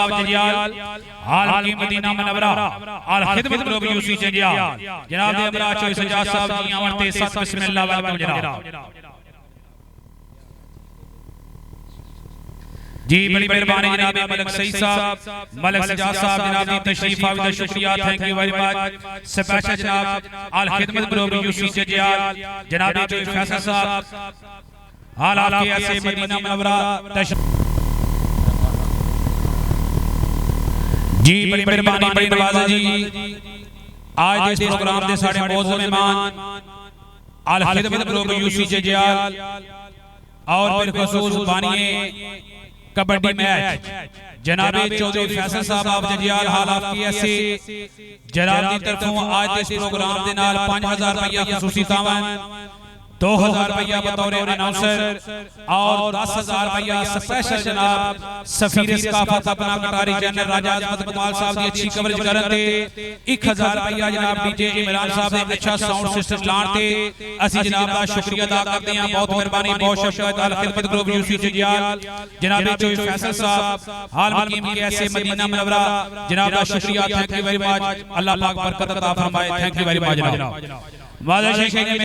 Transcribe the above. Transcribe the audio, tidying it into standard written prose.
आल की मदीना मनवरा आल खिदमत group UC चंजिया जनाब दे अमरा चोई सजा साहब जी आवते सत बिस्मिल्लाह वेलकम जनाब जी बड़ी मेहरबानी जनाब मलक सईद साहब मलक सजाद साहब जनाब दी तशरीफ आविदा शुक्रिया thank you very much special जनाब आल खिदमत ग्रुप यूसी चंजिया जनाब चोई फैसल साहब आल आपके ऐसे मदीना मनवरा जी बड़ी मेहरबानी बड़ी नवाज़ा जी आज इस प्रोग्राम दे साडे मौजूद मेहमान आल खिदमत ग्रुप यूसी जयाल और बिलखसूस बानिए कबड्डी मैच जनाब चौधरी फैसल साहब आप जयाल हाल आपकी ऐसे जनाब की तरफों आज इस प्रोग्राम दे नाल 5000 रुपया खसूसी तावन 2000 रुपया बतौर अनाउंसर और 10000 रुपया स्पेशल जनाब सफीर सकाफत अपना कटारी जनरल राजा अहमद कमाल साहब की अच्छी कवरेज करन ते 1000 रुपया जनाब डीजे इमरान साहब ने अच्छा साउंड सिस्टम लाण ते असि जनाब दा शुक्रिया अदा करते हैं बहुत मेहरबानी बहुत शुक्रिया अल खिदमत ग्रुप यूसी जयाल जनाब चोई फैसल साहब हाल हकीम के ऐसे मदीना मनवरा जनाब दा शुक्रिया थैंक यू वेरी मच अल्लाह पाक बरकत अता फरमाए थैंक यू वेरी मच जनाब वादा शेख